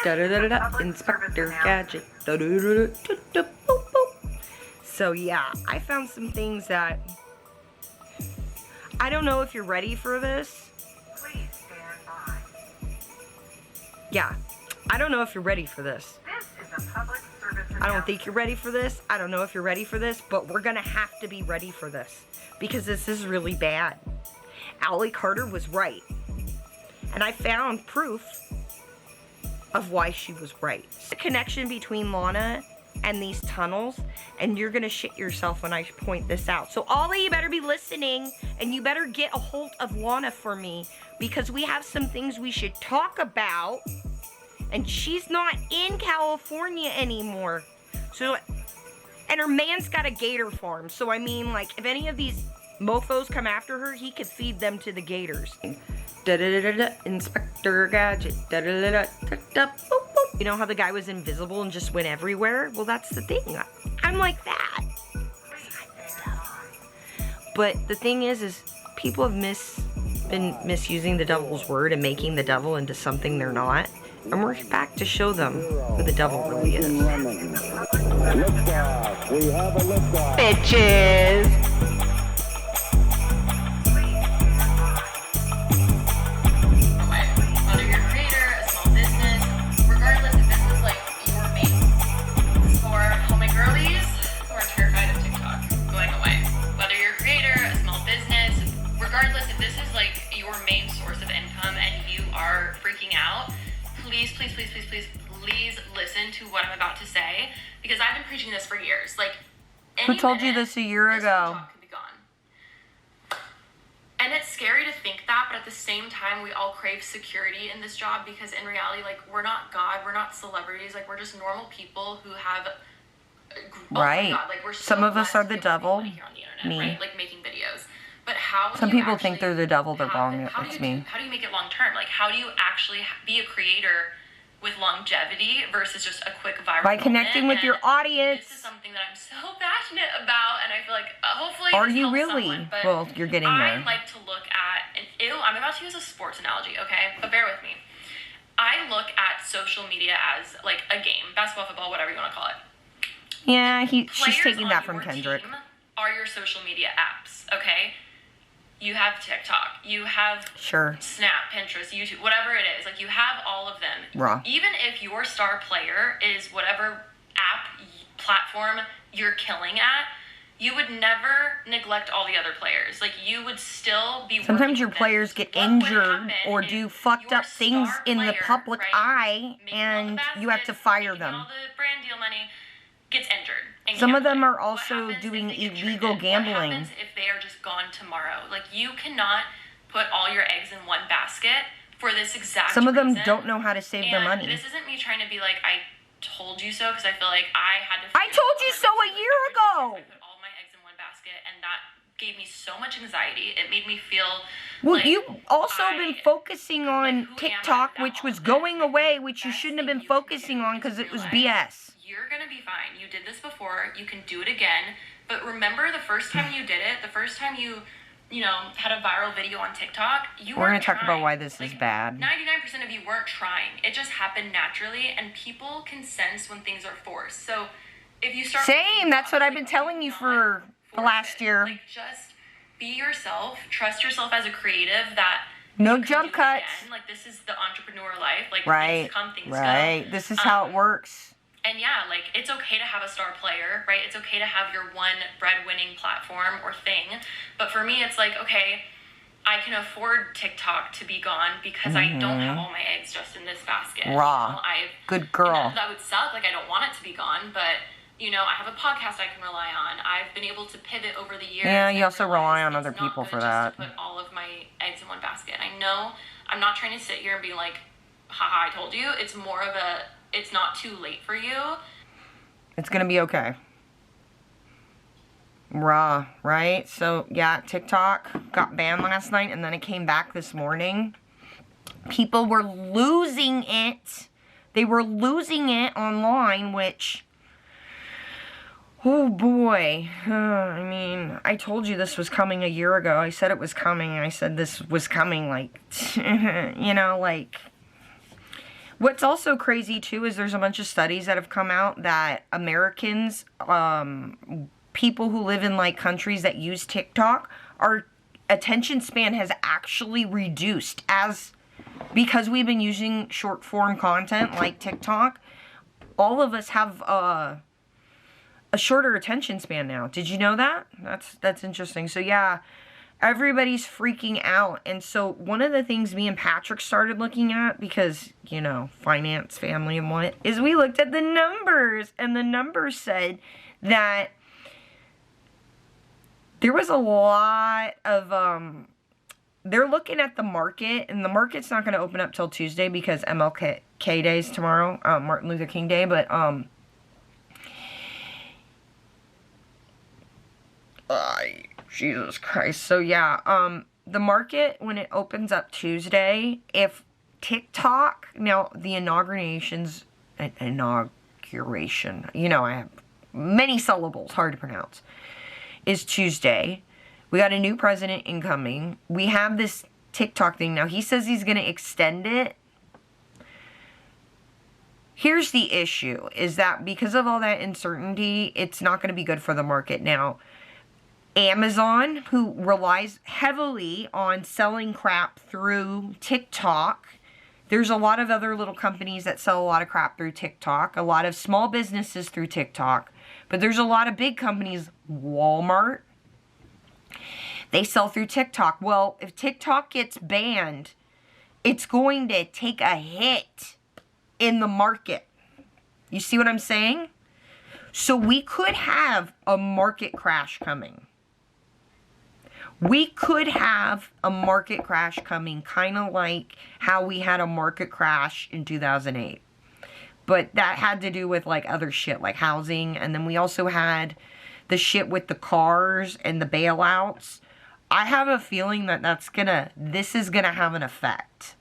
Da-da-da-da-da, Inspector Gadget. Da-da-da-da-da-da, boop, boop. So yeah, I found some things that I don't know if you're ready for this. Please stand by. Yeah, I don't know if you're ready for this. This is a public service I don't think you're ready for this. I don't know if you're ready for this, but we're gonna have to be ready for this because this is really bad. Allie Carter was right. And I found proof of why she was right. The connection between Lana and these tunnels, and you're gonna shit yourself when I point this out. So Ollie, you better be listening, and you better get a hold of Lana for me, because we have some things we should talk about, and she's not in California anymore. So, and her man's got a gator farm, so I mean, like, if any of these mofos come after her, he could feed them to the gators. Da-da-da-da-da, Inspector Gadget. Da-da-da-da-da-da, boop, boop. You know how the guy was invisible and just went everywhere? Well, that's the thing. I'm like that. But the thing is people have been misusing the devil's word and making the devil into something they're not. And we're back to show them who the devil really is. Liftoff. We have a liftoff. Bitches! Please listen to what I'm about to say, because I've been preaching this for years. Like, who told you this a year ago? Could be gone. And it's scary to think that, but at the same time, we all crave security in this job, because in reality, like, we're not God, we're not celebrities, like, we're just normal people who have. Right. God, like, we're so some of us are the devil. Here on the internet, me. Right? Like, making videos. But how? Some people think they're the devil. They're wrong. It's me. How do you make it long term? Like, how do you actually be a creator with longevity versus just a quick viral by connecting with your audience? This is something that I'm so passionate about, and I feel like hopefully are this you helps really? Someone, but well, you're getting there. I like to look at I'm about to use a sports analogy, okay? But bear with me. I look at social media as like a game, basketball, football, whatever you want to call it. Yeah, she's taking that from Kendrick. Team are your social media apps, okay? You have TikTok, you have Snap, Pinterest, YouTube, whatever it is. Like, you have all of them. Raw. Even if your star player is whatever app, platform you're killing at, you would never neglect all the other players. Like, you would still be sometimes your players get injured or do fucked up things in the public eye, and you have to fire them. All the brand deal money gets injured. Some of them are also doing illegal gambling. What happens if they are just gone tomorrow? Like, you cannot put all your eggs in one basket for this exact Some of them reason. don't know how to save their money. This isn't me trying to be like, I told you so, because I feel like I had to. I told you so a year ago. I put all my eggs in one basket, and that gave me so much anxiety. It made me feel. Well, you've also been focusing on TikTok, which was going away, which you shouldn't have been focusing on because it was BS. You're gonna be fine. You did this before. You can do it again. But remember, the first time you did it, the first time you had a viral video on TikTok, we're gonna talk about why this is bad. 99% of you weren't trying. It just happened naturally, and people can sense when things are forced. So if you start. Same. That's what I've been telling you for the last year. Like, just be yourself. Trust yourself as a creative. That. No jump cuts. Like, this is the entrepreneur life. Like, right. things come, things go. Right. This is how it works. And yeah, like, it's okay to have a star player, right? It's okay to have your one bread-winning platform or thing. But for me, it's like, okay, I can afford TikTok to be gone because I don't have all my eggs just in this basket. Raw. Good girl. That would suck. Like, I don't want it to be gone, but, I have a podcast I can rely on. I've been able to pivot over the years. Yeah, you also rely on other people for that. To put all of my eggs in one basket. I know I'm not trying to sit here and be like, haha, I told you. It's more of a, it's not too late for you. It's gonna be okay. Raw, right? So, yeah, TikTok got banned last night, and then it came back this morning. People were losing it. They were losing it online, which... oh, boy. I mean, I told you this was coming a year ago. I said it was coming. I said this was coming, like... like... What's also crazy too is there's a bunch of studies that have come out that Americans, people who live in like countries that use TikTok, our attention span has actually reduced because we've been using short form content like TikTok. All of us have a shorter attention span now. Did you know that? That's interesting. So yeah, everybody's freaking out. And so one of the things me and Patrick started looking at, because, you know, finance, family, and what, is we looked at the numbers. And the numbers said that there was a lot of, they're looking at the market, and the market's not going to open up till Tuesday because MLK Day is tomorrow, Martin Luther King Day, but, Jesus Christ. So yeah, the market, when it opens up Tuesday, if TikTok, now the inauguration, you know, I have many syllables, hard to pronounce, is Tuesday. We got a new president incoming. We have this TikTok thing. Now, he says he's going to extend it. Here's the issue, is that because of all that uncertainty, it's not going to be good for the market. Now, Amazon, who relies heavily on selling crap through TikTok, there's a lot of other little companies that sell a lot of crap through TikTok, a lot of small businesses through TikTok, but there's a lot of big companies, Walmart, they sell through TikTok. Well, if TikTok gets banned, it's going to take a hit in the market. You see what I'm saying? So we could have a market crash coming. We could have a market crash coming, kind of like how we had a market crash in 2008. But that had to do with like other shit, like housing. And then we also had the shit with the cars and the bailouts. I have a feeling that this is gonna have an effect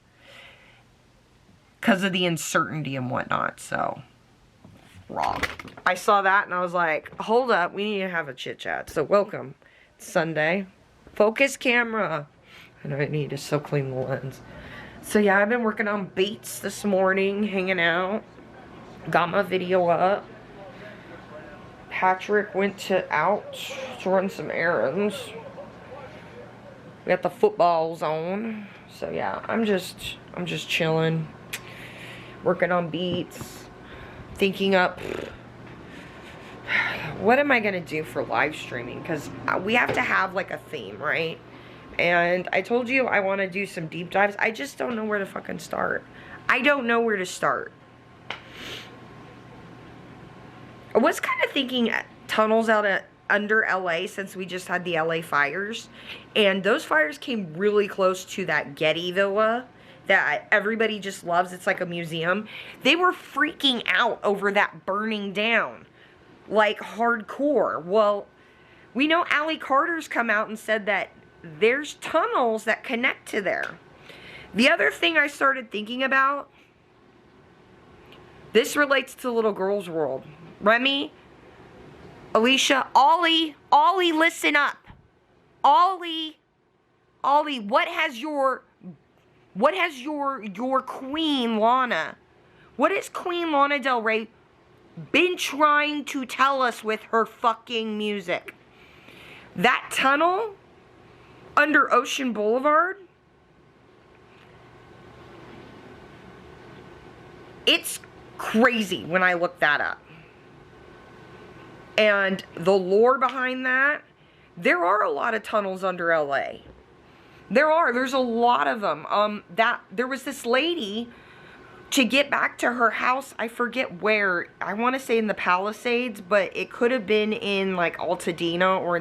because of the uncertainty and whatnot. So, wrong. I saw that and I was like, hold up, we need to have a chit chat. So welcome, Sunday. Focus camera. I know I need to so clean the lens. So yeah, I've been working on beats this morning, hanging out. Got my video up. Patrick went out to run some errands. We got the footballs on. So yeah, I'm just chilling. Working on beats. Thinking up what am I gonna do for live streaming, because we have to have like a theme, right? And I told you I want to do some deep dives. I just don't know where to fucking start. I don't know where to start. I was kind of thinking tunnels under LA, since we just had the LA fires, and those fires came really close to that Getty Villa that everybody just loves. It's like a museum. They were freaking out over that burning down, like hardcore. Well, we know Allie Carter's come out and said that there's tunnels that connect to there. The other thing I started thinking about, this relates to Little Girl's World. Remy, Alicia, Ollie, listen up. Ollie, what has your queen, Lana, what has Queen Lana Del Rey been trying to tell us with her fucking music? That tunnel under Ocean Boulevard, it's crazy when I look that up. And the lore behind that, there are a lot of tunnels under LA. There's a lot of them. There was this lady, to get back to her house, I forget where, I want to say in the Palisades, but it could have been in like Altadena or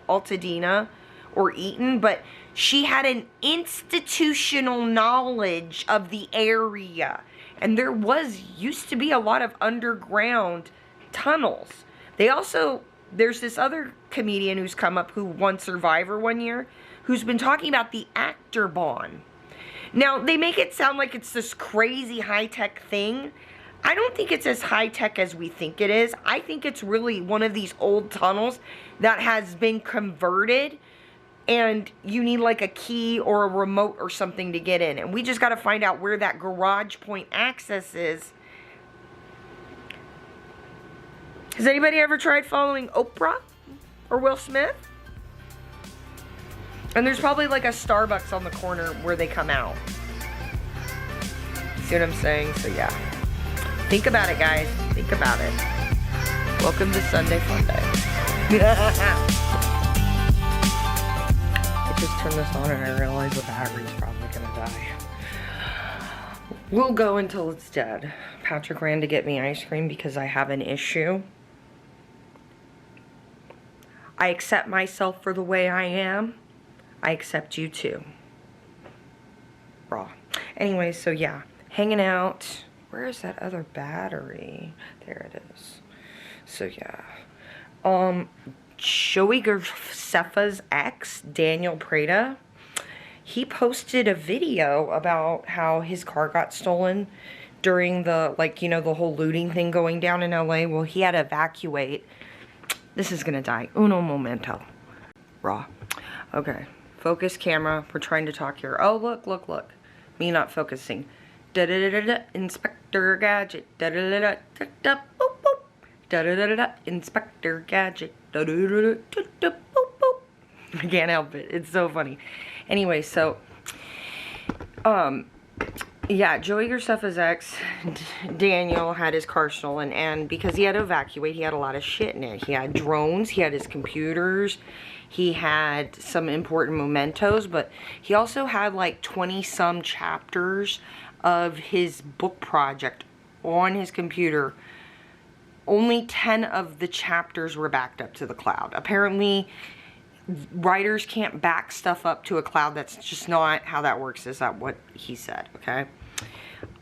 Altadena or Eaton, but she had an institutional knowledge of the area. And there used to be a lot of underground tunnels. There's this other comedian who's come up who won Survivor one year, who's been talking about the actor bond. Now, they make it sound like it's this crazy high-tech thing. I don't think it's as high-tech as we think it is. I think it's really one of these old tunnels that has been converted and you need like a key or a remote or something to get in. And we just got to find out where that garage point access is. Has anybody ever tried following Oprah or Will Smith? And there's probably like a Starbucks on the corner where they come out. See what I'm saying? So yeah. Think about it, guys. Think about it. Welcome to Sunday Fun Day. I just turned this on and I realized the battery's probably gonna die. We'll go until it's dead. Patrick ran to get me ice cream because I have an issue. I accept myself for the way I am. I accept you too. Raw. Anyway, so yeah. Hanging out. Where is that other battery? There it is. So yeah. Joey Graceffa's ex, Daniel Prada, he posted a video about how his car got stolen during the, like, you know, the whole looting thing going down in LA. Well, he had to evacuate. This is gonna die. Uno momento. Raw. Okay. Focus camera. We're trying to talk here. Oh, look, look, look. Me not focusing. Da-da-da-da-da. Inspector Gadget. Da-da-da-da-da-da. Boop, boop. Da-da-da-da-da. Inspector Gadget. Da-da-da-da-da-da. Boop, boop. I can't help it. It's so funny. Anyway, so, yeah, Joey Graceffa's ex, Daniel, had his car stolen, and because he had to evacuate, he had a lot of shit in it. He had drones, he had his computers, he had some important mementos, but he also had like 20-some chapters of his book project on his computer. Only 10 of the chapters were backed up to the cloud. Apparently, writers can't back stuff up to a cloud. That's just not how that works. Is that what he said? Okay.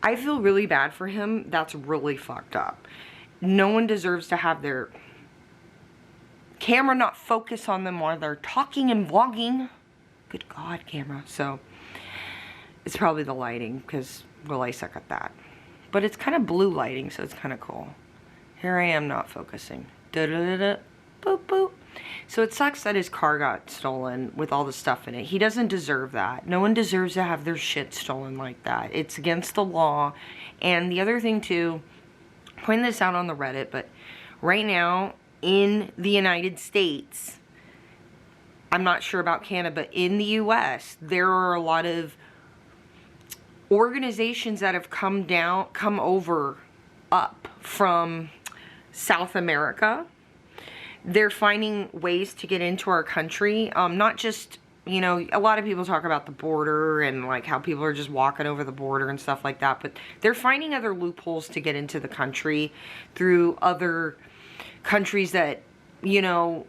I feel really bad for him. That's really fucked up. No one deserves to have their camera not focus on them while they're talking and vlogging. Good God, camera. So it's probably the lighting, because well, I suck at that. But it's kind of blue lighting, so it's kind of cool. Here I am not focusing. Da-da-da-da. Boop, boop. So it sucks that his car got stolen with all the stuff in it. He doesn't deserve that. No one deserves to have their shit stolen like that. It's against the law. And the other thing too, I pointed this out on the Reddit, but right now in the United States, I'm not sure about Canada, but in the US, there are a lot of organizations that have come over up from South America. They're finding ways to get into our country. Not just, you know, a lot of people talk about the border and like how people are just walking over the border and stuff like that. But they're finding other loopholes to get into the country through other countries that, you know,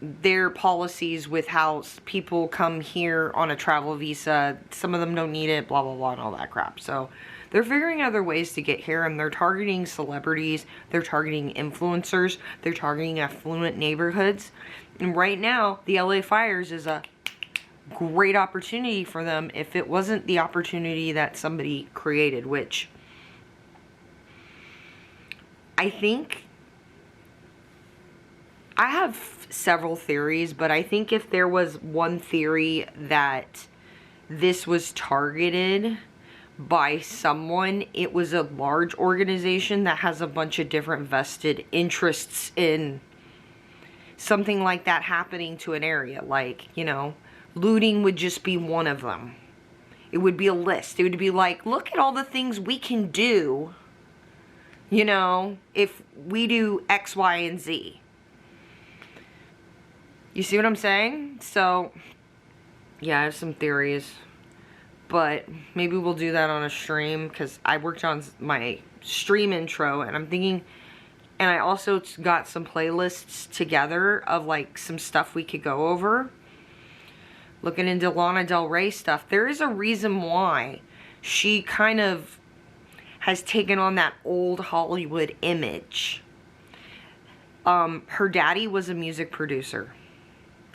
their policies with how people come here on a travel visa. Some of them don't need it, blah, blah, blah, and all that crap. So they're figuring other ways to get here, and they're targeting celebrities, they're targeting influencers, they're targeting affluent neighborhoods. And right now, the LA fires is a great opportunity for them if it wasn't the opportunity that somebody created, which I think, I have several theories, but I think if there was one theory that this was targeted by someone, it was a large organization that has a bunch of different vested interests in something like that happening to an area. Like, you know, looting would just be one of them. It would be a list. It would be like, look at all the things we can do, you know, if we do X, Y, and Z. You see what I'm saying? So, yeah, I have some theories. But maybe we'll do that on a stream, because I worked on my stream intro, and I'm thinking, and I also got some playlists together of like some stuff we could go over. Looking into Lana Del Rey stuff, there is a reason why she kind of has taken on that old Hollywood image. Her daddy was a music producer.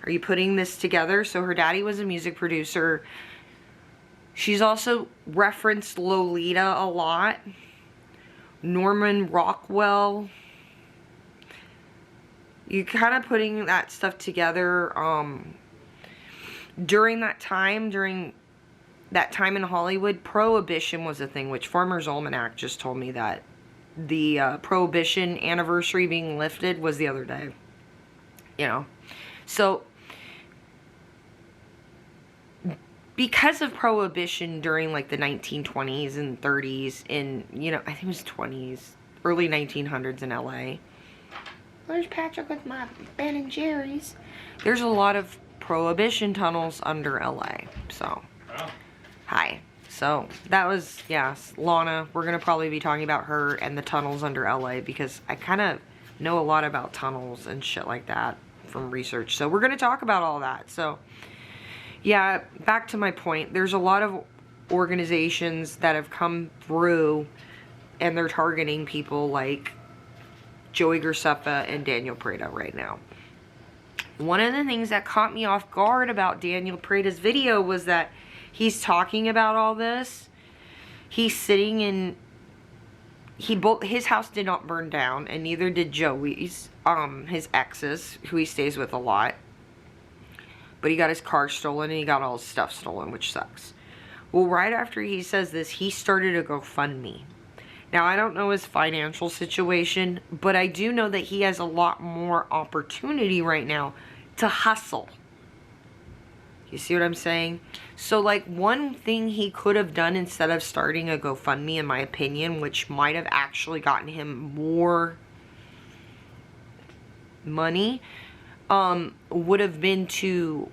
Are you putting this together? So her daddy was a music producer. She's also referenced Lolita a lot. Norman Rockwell. You kind of putting that stuff together. during that time in Hollywood, Prohibition was a thing, which Farmer's Almanac just told me that the Prohibition anniversary being lifted was the other day. You know, so because of Prohibition during like the 1920s and 30s in, you know, I think it was 20s, early 1900s in LA. There's Patrick with my Ben & Jerry's. There's a lot of Prohibition tunnels under LA, so. Oh. Hi. So, that was, yes, Lana. We're going to probably be talking about her and the tunnels under LA because I kind of know a lot about tunnels and shit like that from research. So, we're going to talk about all that. So, yeah, back to my point. There's a lot of organizations that have come through and they're targeting people like Joey Graceffa and Daniel Prada right now. One of the things that caught me off guard about Daniel Prada's video was that he's talking about all this. He's sitting in... his house did not burn down, and neither did Joey's, his ex's, who he stays with a lot. But he got his car stolen, and he got all his stuff stolen, which sucks. Well, right after he says this, he started a GoFundMe. Now, I don't know his financial situation, but I do know that he has a lot more opportunity right now to hustle. You see what I'm saying? So, like, one thing he could have done instead of starting a GoFundMe, in my opinion, which might have actually gotten him more money, would have been to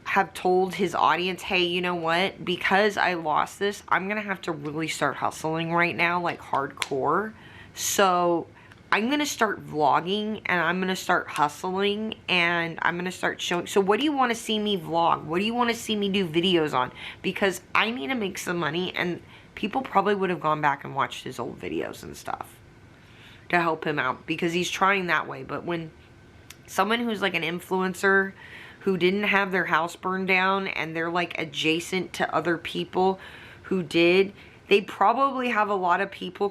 have told his audience, hey, you know what? Because I lost this, I'm going to have to really start hustling right now, like hardcore. So I'm going to start vlogging and I'm going to start hustling and I'm going to start showing. So what do you want to see me vlog? What do you want to see me do videos on? Because I need to make some money, and people probably would have gone back and watched his old videos and stuff to help him out because he's trying that way. But when someone who's like an influencer who didn't have their house burned down and they're like adjacent to other people who did, they probably have a lot of people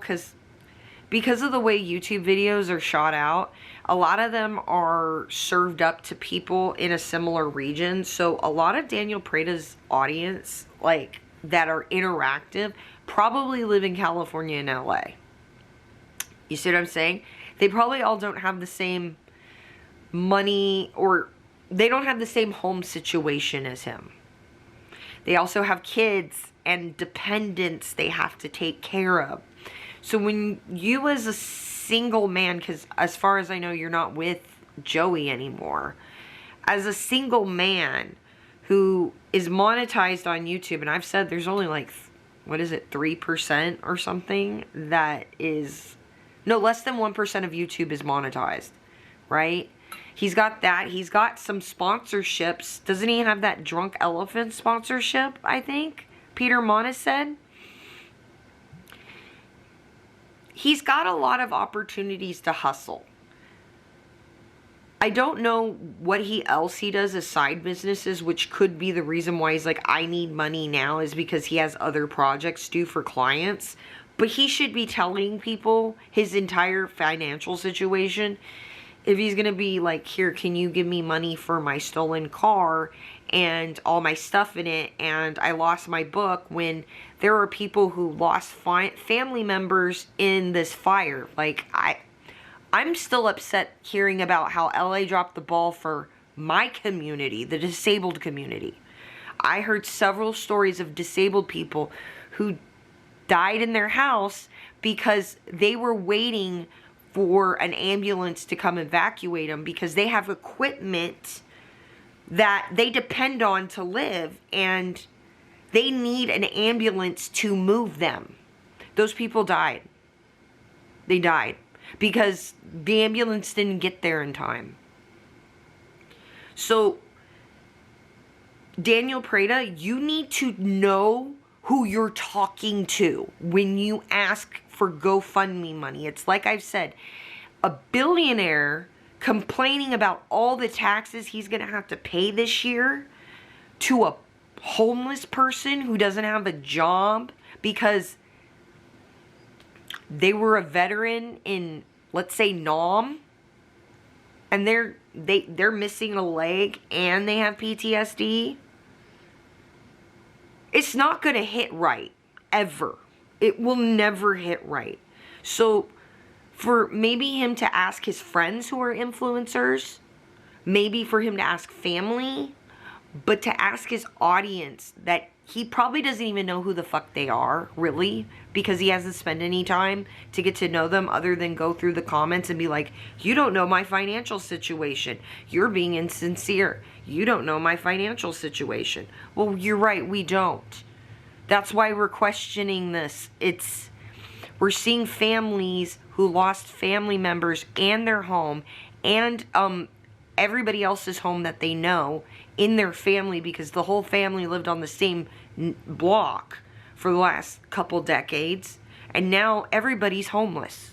because of the way YouTube videos are shot out, a lot of them are served up to people in a similar region. So a lot of Daniel Prada's audience, like, that are interactive, probably live in California and LA. You see what I'm saying? They probably all don't have the same money, or they don't have the same home situation as him. They also have kids and dependents they have to take care of. So when you as a single man, because as far as I know, you're not with Joey anymore. As a single man who is monetized on YouTube, and I've said there's only like, what is it, 3% or something that is, no, less than 1% of YouTube is monetized, right? He's got that. He's got some sponsorships. Doesn't he have that Drunk Elephant sponsorship, I think? Peter Monis said. He's got a lot of opportunities to hustle. I don't know what else he does as side businesses, which could be the reason why he's like, I need money now, is because he has other projects due for clients. But he should be telling people his entire financial situation. If he's going to be like, here, can you give me money for my stolen car and all my stuff in it, and I lost my book, when there are people who lost family members in this fire. Like, I'm still upset hearing about how LA dropped the ball for my community, the disabled community. I heard several stories of disabled people who died in their house because they were waiting for an ambulance to come evacuate them because they have equipment that they depend on to live, and they need an ambulance to move them. Those people died. They died because the ambulance didn't get there in time. So, Daniel Prada, you need to know who you're talking to when you ask for GoFundMe money. It's like I've said, a billionaire complaining about all the taxes he's going to have to pay this year to a homeless person who doesn't have a job because they were a veteran in, let's say, Nam. and they're missing a leg and they have PTSD, it's not going to hit right, ever. It will never hit right. So for maybe him to ask his friends who are influencers, maybe for him to ask family, but to ask his audience that he probably doesn't even know who the fuck they are, really, because he hasn't spent any time to get to know them other than go through the comments and be like, you don't know my financial situation. You're being insincere. You don't know my financial situation. Well, you're right, we don't. That's why we're questioning this. We're seeing families who lost family members and their home and everybody else's home that they know in their family, because the whole family lived on the same block for the last couple decades, and now everybody's homeless.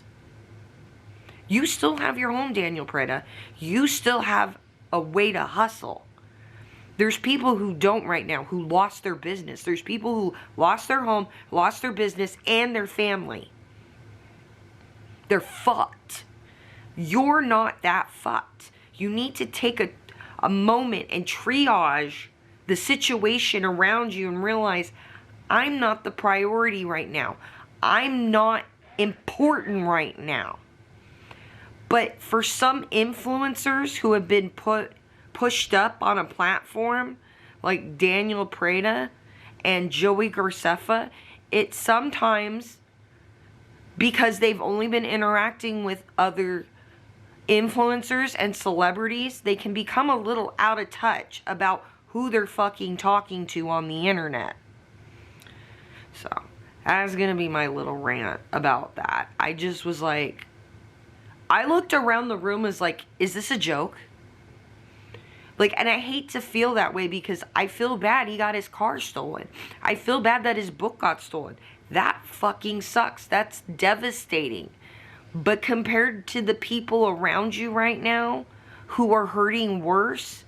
You still have your home, Daniel Preda. You still have a way to hustle. There's people who don't right now, who lost their business. There's people who lost their home, lost their business, and their family. They're fucked. You're not that fucked. You need to take a moment and triage the situation around you and realize, I'm not the priority right now. I'm not important right now. But for some influencers who have been pushed up on a platform like Daniel Preda and Joey Garcefa, it's sometimes because they've only been interacting with other influencers and celebrities, they can become a little out of touch about who they're fucking talking to on the internet. So, that's gonna be my little rant about that. I just was like, I looked around the room as like, is this a joke? Like, and I hate to feel that way because I feel bad he got his car stolen. I feel bad that his book got stolen. That fucking sucks. That's devastating. But compared to the people around you right now who are hurting worse,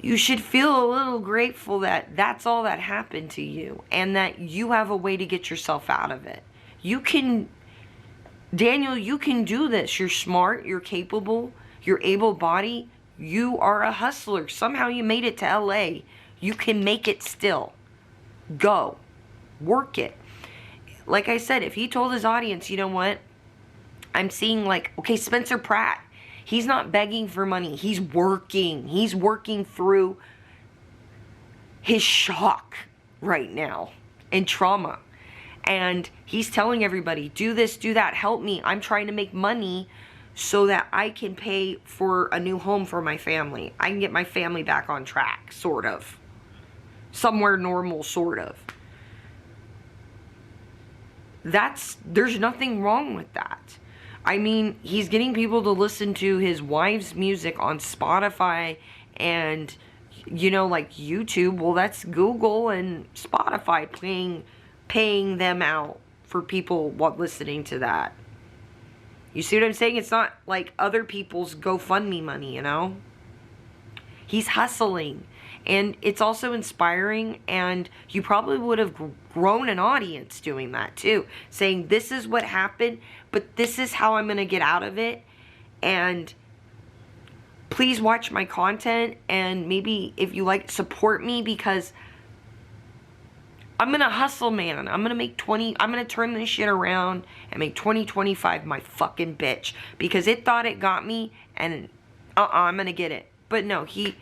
you should feel a little grateful that that's all that happened to you and that you have a way to get yourself out of it. You can, Daniel, you can do this. You're smart, you're capable, you're able-bodied, you are a hustler. Somehow you made it to LA. You can make it still. Go. Work it. Like I said, if he told his audience, you know what? I'm seeing like, okay, Spencer Pratt. He's not begging for money. He's working. He's working through his shock right now and trauma. And he's telling everybody, do this, do that, help me. I'm trying to make money so that I can pay for a new home for my family. I can get my family back on track, sort of. Somewhere normal, sort of. There's nothing wrong with that. I mean, he's getting people to listen to his wife's music on Spotify and, you know, like YouTube. Well, that's Google and Spotify paying them out for people listening to that. You see what I'm saying? It's not like other people's GoFundMe money, you know? He's hustling. And it's also inspiring, and you probably would have grown an audience doing that too. Saying, this is what happened, but this is how I'm going to get out of it. And please watch my content, and maybe if you like, support me, because I'm going to hustle, man. I'm going to turn this shit around and make 2025 my fucking bitch. Because it thought it got me, and I'm going to get it. But no, he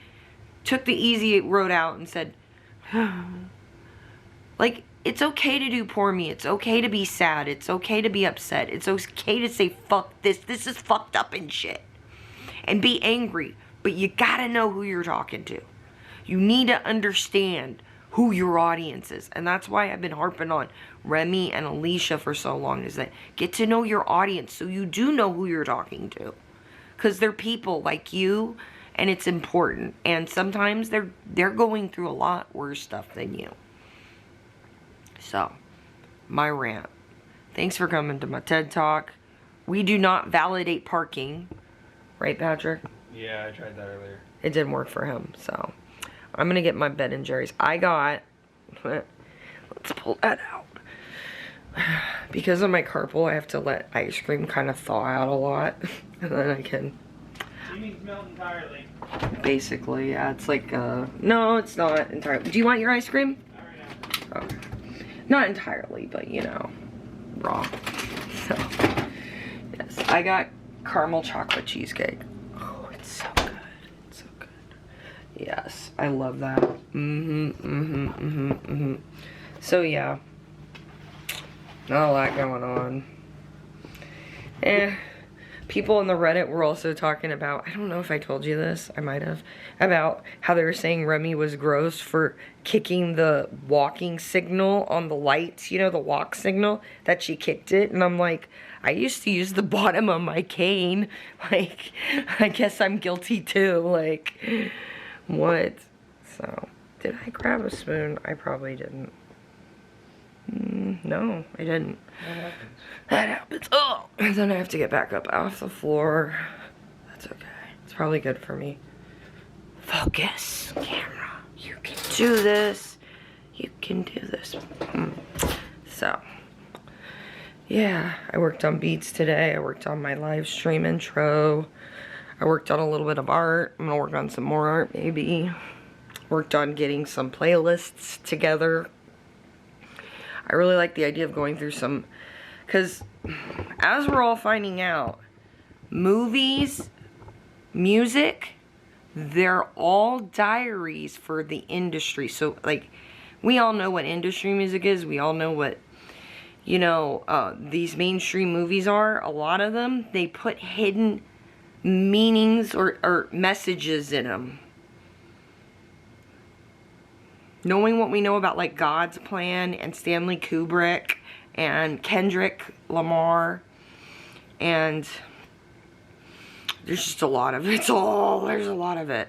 took the easy road out and said, like, it's okay to do poor me. It's okay to be sad. It's okay to be upset. It's okay to say, fuck this. This is fucked up and shit. And be angry. But you gotta know who you're talking to. You need to understand who your audience is. And that's why I've been harping on Remy and Alicia for so long, is that get to know your audience so you do know who you're talking to. Because they're people like you, and it's important. And sometimes they're going through a lot worse stuff than you. So, my rant. Thanks for coming to my TED Talk. We do not validate parking. Right, Patrick? Yeah, I tried that earlier. It didn't work for him, so I'm going to get my Ben & Jerry's. I got, let's pull that out. Because of my carpal, I have to let ice cream kind of thaw out a lot. And then I can You mean melt entirely. Basically, yeah. It's like, no, it's not entirely. Do you want your ice cream? Okay. Not entirely, but you know, raw. So, yes, I got caramel chocolate cheesecake. Oh, it's so good. It's so good. Yes, I love that. So, yeah. Not a lot going on. People in the Reddit were also talking about, I don't know if I told you this, I might have, about how they were saying Remy was gross for kicking the walking signal on the lights, you know, the walk signal, that she kicked it. And I'm like, I used to use the bottom of my cane. Like, I guess I'm guilty too. Like, what? So, did I grab a spoon? I probably didn't. No, I didn't. That happens. Oh, and then I have to get back up off the floor. That's okay. It's probably good for me. Focus, camera. You can do this. You can do this. So, yeah, I worked on beats today. I worked on my live stream intro. I worked on a little bit of art. I'm gonna work on some more art, maybe. Worked on getting some playlists together. I really like the idea of going through some, because as we're all finding out, movies, music, they're all diaries for the industry. So, like, we all know what industry music is. We all know what, you know, these mainstream movies are. A lot of them, they put hidden meanings or messages in them. Knowing what we know about, like, God's Plan and Stanley Kubrick and Kendrick Lamar, and there's just a lot of it. There's a lot of it.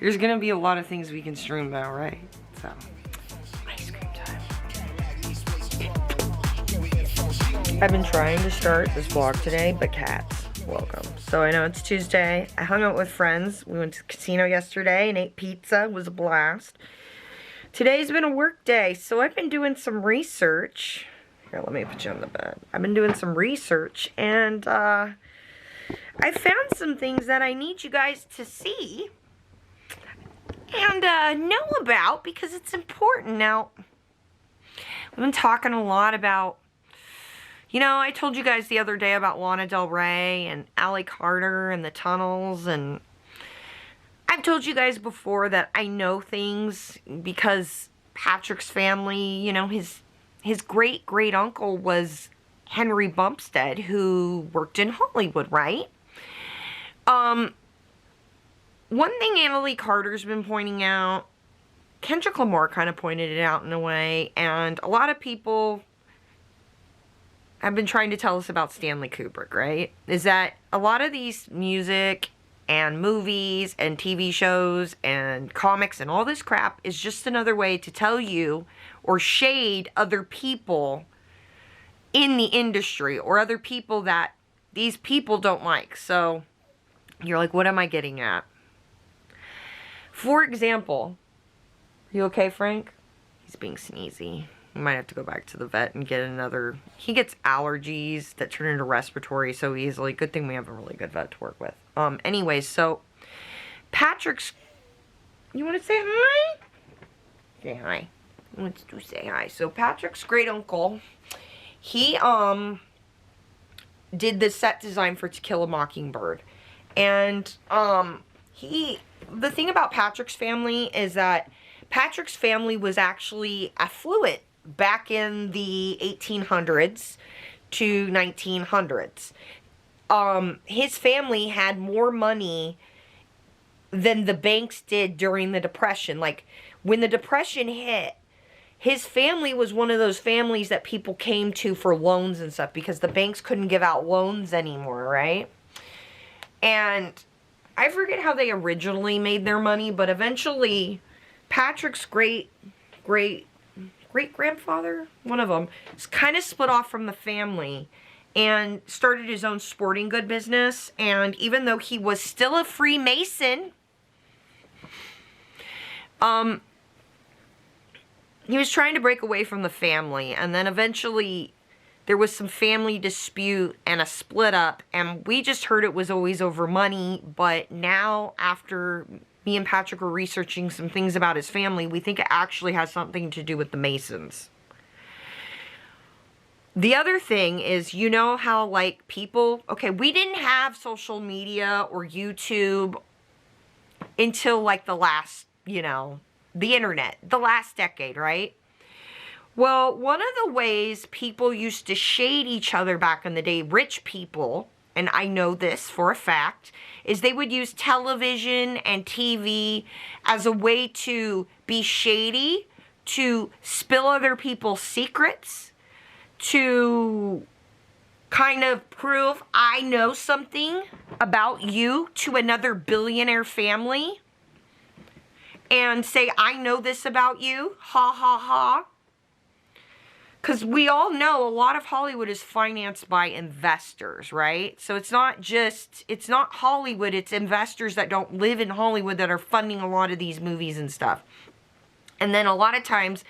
There's gonna be a lot of things we can stream about, right? So, ice cream time. I've been trying to start this vlog today, but cats. Welcome. So I know it's Tuesday. I hung out with friends. We went to the casino yesterday and ate pizza. It was a blast. Today's been a work day, so I've been doing some research. Here, let me put you on the bed. I've been doing some research, and I found some things that I need you guys to see and know about, because it's important. Now, we've been talking a lot about, you know, I told you guys the other day about Lana Del Rey and Ally Carter and the tunnels, and I've told you guys before that I know things because Patrick's family, you know, his great uncle was Henry Bumstead, who worked in Hollywood, right? One thing Ally Carter's been pointing out, Kendrick Lamar kind of pointed it out in a way, and a lot of people have been trying to tell us about Stanley Kubrick, right? Is that a lot of these music and movies and TV shows and comics and all this crap is just another way to tell you or shade other people in the industry or other people that these people don't like. So you're like, what am I getting at? For example, you okay, Frank? He's being sneezy. We might have to go back to the vet and get another. He gets allergies that turn into respiratory so easily. Good thing we have a really good vet to work with. Anyways, so Patrick's. You want to say hi? Say hi. Let's do say hi. So Patrick's great uncle, he did the set design for To Kill a Mockingbird, and the thing about Patrick's family is that Patrick's family was actually affluent back in the 1800s to 1900s. His family had more money than the banks did during the Depression. Like, when the Depression hit, his family was one of those families that people came to for loans and stuff because the banks couldn't give out loans anymore, right? And I forget how they originally made their money, but eventually Patrick's great-grandfather, one of them, kind of split off from the family and started his own sporting good business. And even though he was still a Freemason, he was trying to break away from the family. And then eventually there was some family dispute and a split up, and we just heard it was always over money. But now, after me and Patrick were researching some things about his family, we think it actually has something to do with the Masons. The other thing is, you know how, like, people, okay, we didn't have social media or YouTube until, like, the last, you know, the internet, the last decade, right? Well, one of the ways people used to shade each other back in the day, rich people, and I know this for a fact, is they would use television and TV as a way to be shady, to spill other people's secrets, to kind of prove I know something about you to another billionaire family, and say, I know this about you, ha ha ha. Because we all know a lot of Hollywood is financed by investors, right? So it's not Hollywood, it's investors that don't live in Hollywood that are funding a lot of these movies and stuff. And then a lot of times,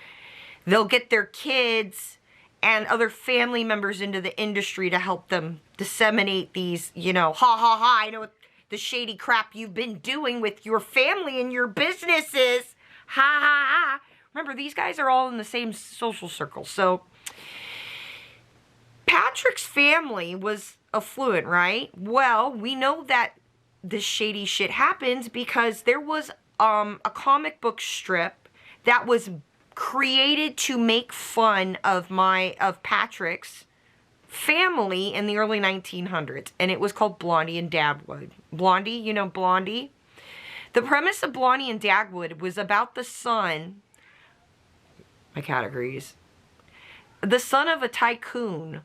they'll get their kids and other family members into the industry to help them disseminate these, you know, ha ha ha, I know the shady crap you've been doing with your family and your businesses, ha ha ha. Remember, these guys are all in the same social circle. So, Patrick's family was affluent, right? Well, we know that this shady shit happens because there was a comic book strip that was created to make fun of Patrick's family in the early 1900s, and it was called Blondie and Dagwood. Blondie, you know Blondie? The premise of Blondie and Dagwood was about the son, my cat agrees, the son of a tycoon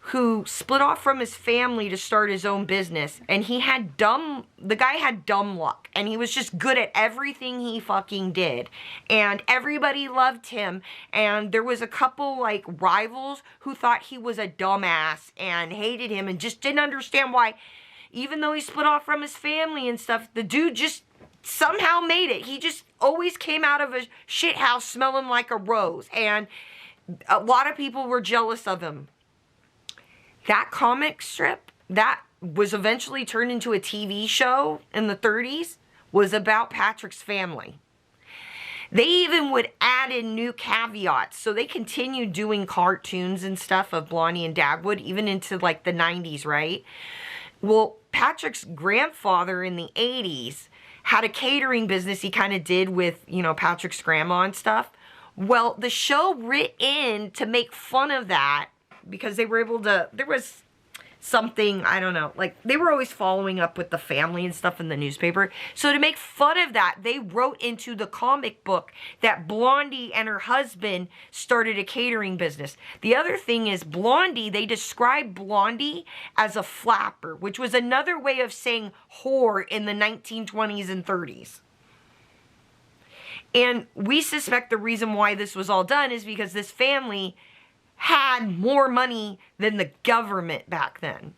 who split off from his family to start his own business, and the guy had dumb luck, and he was just good at everything he fucking did, and everybody loved him, and there was a couple, like, rivals who thought he was a dumbass and hated him and just didn't understand why, even though he split off from his family and stuff, the dude just somehow made it. He just always came out of a shit house smelling like a rose, and a lot of people were jealous of him. That comic strip that was eventually turned into a TV show in the 30s was about Patrick's family. They even would add in new caveats. So they continued doing cartoons and stuff of Blondie and Dagwood even into like the 90s, right? Well, Patrick's grandfather in the 80s had a catering business he kind of did with, you know, Patrick's grandma and stuff. Well, the show writ in to make fun of that, because they were able to, there was something, I don't know, like, they were always following up with the family and stuff in the newspaper. So to make fun of that, they wrote into the comic book that Blondie and her husband started a catering business. The other thing is Blondie, they described Blondie as a flapper, which was another way of saying whore in the 1920s and 30s. And we suspect the reason why this was all done is because this family had more money than the government back then.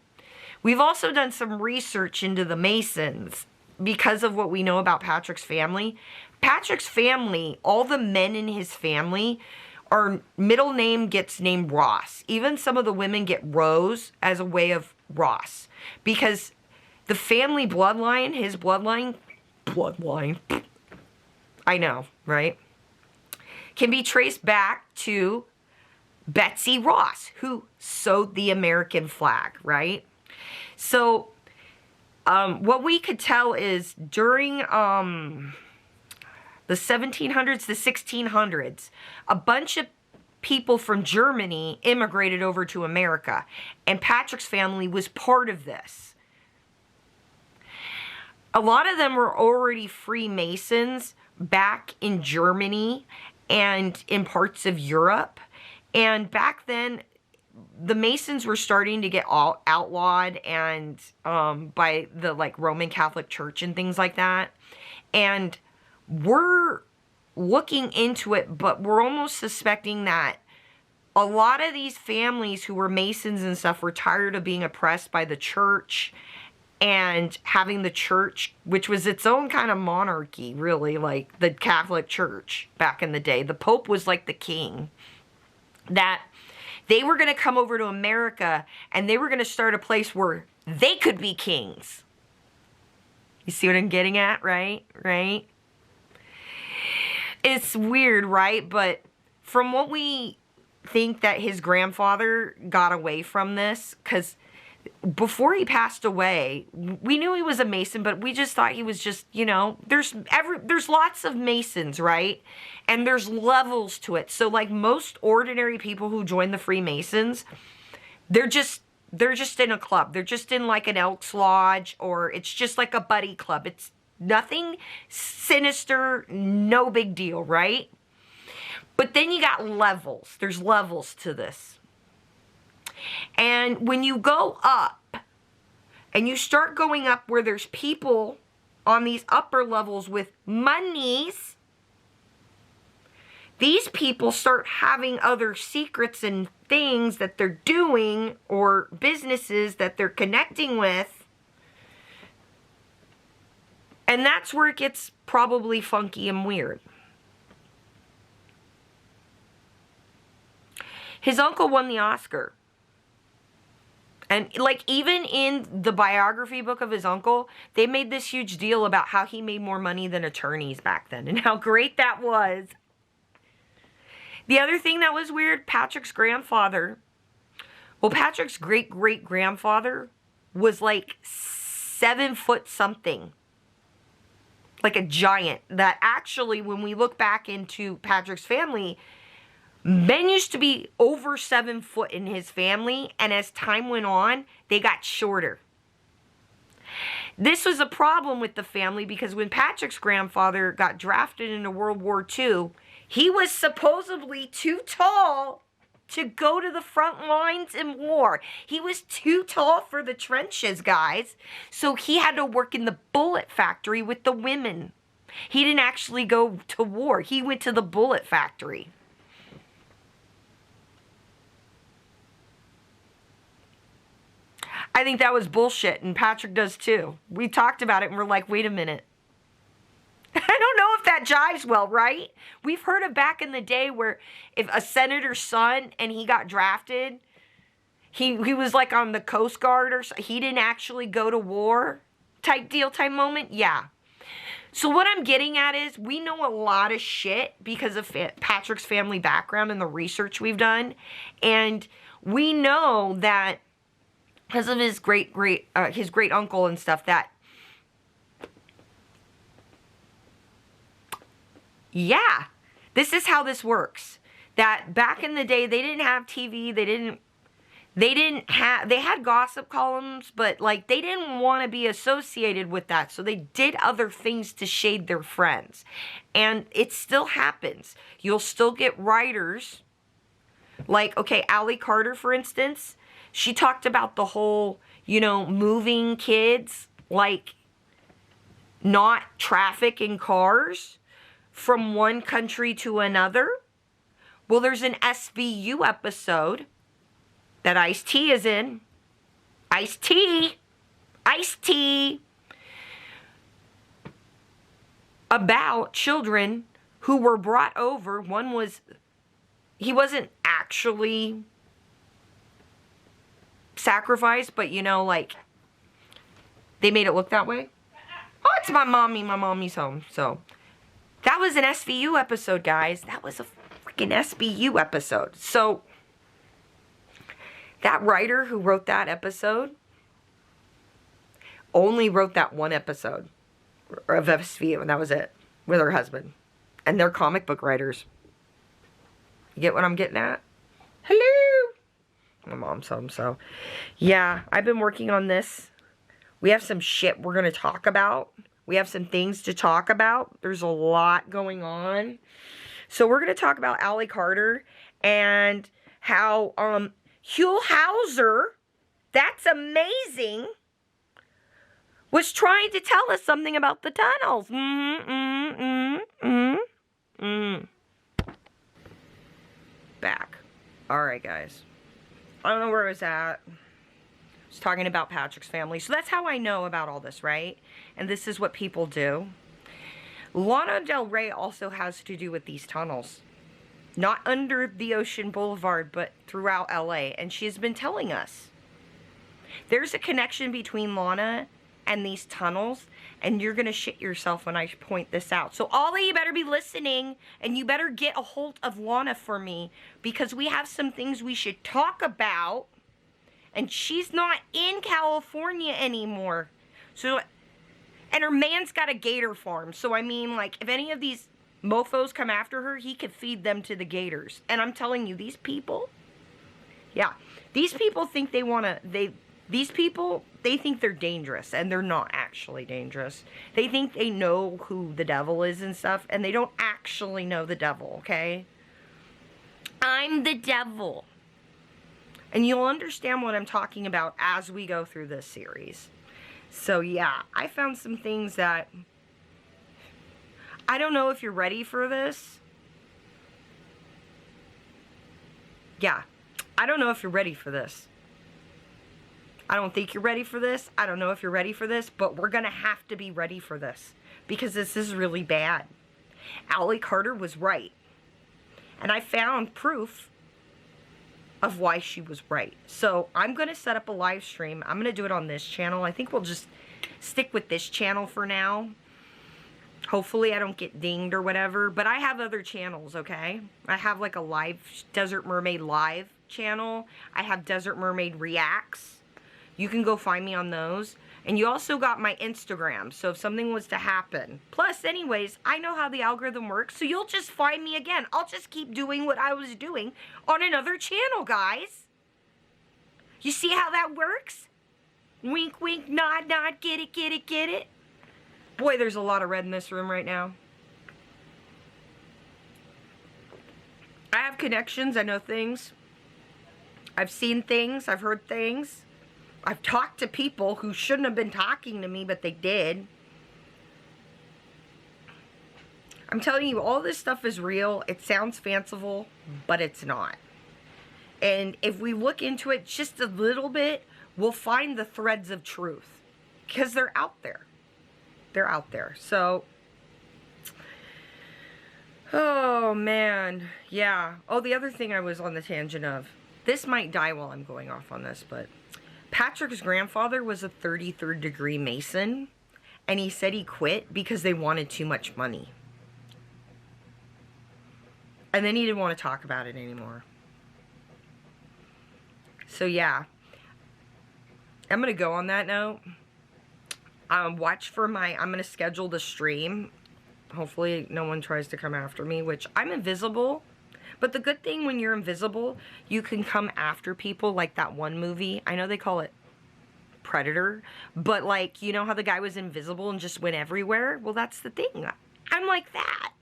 We've also done some research into the Masons because of what we know about Patrick's family. Patrick's family, all the men in his family, our middle name gets named Ross. Even some of the women get Rose as a way of Ross. Because the family bloodline, his bloodline, I know, right? Can be traced back to Betsy Ross, who sewed the American flag, right? So, what we could tell is during the 1700s, the 1600s, a bunch of people from Germany immigrated over to America, and Patrick's family was part of this. A lot of them were already Freemasons back in Germany and in parts of Europe. And back then, the Masons were starting to get all outlawed and by the like Roman Catholic Church and things like that. And we're looking into it, but we're almost suspecting that a lot of these families who were Masons and stuff were tired of being oppressed by the church and having the church, which was its own kind of monarchy, really, like the Catholic Church back in the day. The Pope was like the king. That They were going to come over to America, and they were going to start a place where they could be kings. You see what I'm getting at, right? Right? It's weird, right? But from what we think that his grandfather got away from this, because before he passed away, we knew he was a Mason, but we just thought he was just, you know, there's lots of Masons, right? And there's levels to it. So like most ordinary people who join the Freemasons, they're just in a club. They're just in like an Elks Lodge, or it's just like a buddy club. It's nothing sinister, no big deal, right? But then you got levels. There's levels to this. And when you go up, and you start going up where there's people on these upper levels with monies, these people start having other secrets and things that they're doing, or businesses that they're connecting with. And that's where it gets probably funky and weird. His uncle won the Oscar. And like even in the biography book of his uncle, they made this huge deal about how he made more money than attorneys back then and how great that was. The other thing that was weird, Patrick's grandfather, well, Patrick's great-great-grandfather was like 7 foot something. Like a giant. That actually, when we look back into Patrick's family, men used to be over 7 foot in his family, and as time went on, they got shorter. This was a problem with the family because when Patrick's grandfather got drafted into World War II, he was supposedly too tall to go to the front lines in war. He was too tall for the trenches, guys. So he had to work in the bullet factory with the women. He didn't actually go to war. He went to the bullet factory. I think that was bullshit, and Patrick does too. We talked about it, and we're like, wait a minute. I don't know if that jives well, right? We've heard of back in the day where if a senator's son and he got drafted, he was like on the Coast Guard or so, he didn't actually go to war type deal, type moment. Yeah. So what I'm getting at is we know a lot of shit because of Patrick's family background and the research we've done. And we know that because of his great uncle and stuff that, yeah, this is how this works. That back in the day, they didn't have TV. They had gossip columns, but like they didn't want to be associated with that. So they did other things to shade their friends. And it still happens. You'll still get writers like, okay, Allie Carter, for instance, she talked about the whole, you know, moving kids, like not traffic in cars from one country to another. Well, there's an SVU episode that Ice-T is in. Ice-T. About children who were brought over. One was, he wasn't actually sacrificed, but you know, like, they made it look that way. Oh, it's my mommy. My mommy's home, so. That was an SVU episode, guys. That was a freaking SVU episode. So, that writer who wrote that episode only wrote that one episode of SVU, and that was it, with her husband. And they're comic book writers. You get what I'm getting at? Hello! My mom's home, so. Yeah, I've been working on this. We have some shit we're going to talk about. We have some things to talk about. There's a lot going on. So we're going to talk about Allie Carter and how Huell Howser, that's amazing, was trying to tell us something about the tunnels. Back. Alright, guys. I don't know where I was at. I was talking about Patrick's family. So that's how I know about all this, right? And this is what people do. Lana Del Rey also has to do with these tunnels. Not under the Ocean Boulevard, but throughout LA. And she's been telling us. There's a connection between Lana and these tunnels, and you're going to shit yourself when I point this out. So Ollie, you better be listening, and you better get a hold of Lana for me, because we have some things we should talk about, and she's not in California anymore. So, and her man's got a gator farm, so I mean, like, if any of these mofos come after her, he could feed them to the gators. And I'm telling you, these people, yeah, these people think they want to, these people, they think they're dangerous, and they're not actually dangerous. They think they know who the devil is and stuff, and they don't actually know the devil, okay? I'm the devil. And you'll understand what I'm talking about as we go through this series. So, yeah, I found some things that, I don't know if you're ready for this. Yeah, I don't know if you're ready for this. I don't think you're ready for this. I don't know if you're ready for this, but we're going to have to be ready for this, because this is really bad. Ally Carter was right. And I found proof of why she was right. So I'm going to set up a live stream. I'm going to do it on this channel. I think we'll just stick with this channel for now. Hopefully I don't get dinged or whatever. But I have other channels, okay? I have like a live Desert Mermaid live channel. I have Desert Mermaid Reacts. You can go find me on those. And you also got my Instagram. So if something was to happen. Plus, anyways, I know how the algorithm works. So you'll just find me again. I'll just keep doing what I was doing on another channel, guys. You see how that works? Wink, wink, nod, nod, get it, get it, get it. Boy, there's a lot of red in this room right now. I have connections. I know things. I've seen things. I've heard things. I've talked to people who shouldn't have been talking to me, but they did. I'm telling you, all this stuff is real. It sounds fanciful, but it's not. And if we look into it just a little bit, we'll find the threads of truth. Because they're out there. They're out there. So, oh man, yeah. Oh, the other thing I was on the tangent of. This might die while I'm going off on this, but Patrick's grandfather was a 33rd degree Mason, and he said he quit because they wanted too much money. And then he didn't want to talk about it anymore. So yeah, I'm going to go on that note. Watch for I'm going to schedule the stream. Hopefully no one tries to come after me, which I'm invisible. But the good thing when you're invisible, you can come after people like that one movie. I know they call it Predator, but like, you know how the guy was invisible and just went everywhere? Well, that's the thing. I'm like that.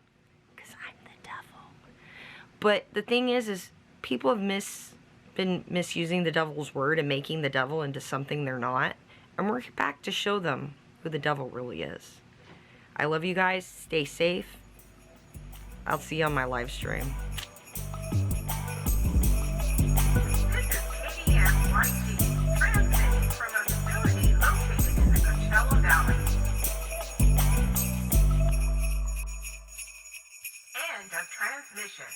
Because I'm the devil. But the thing is people have been misusing the devil's word and making the devil into something they're not. And we're back to show them who the devil really is. I love you guys. Stay safe. I'll see you on my live stream. Transmitting from a facility located in the Coachella Valley. End of transmission.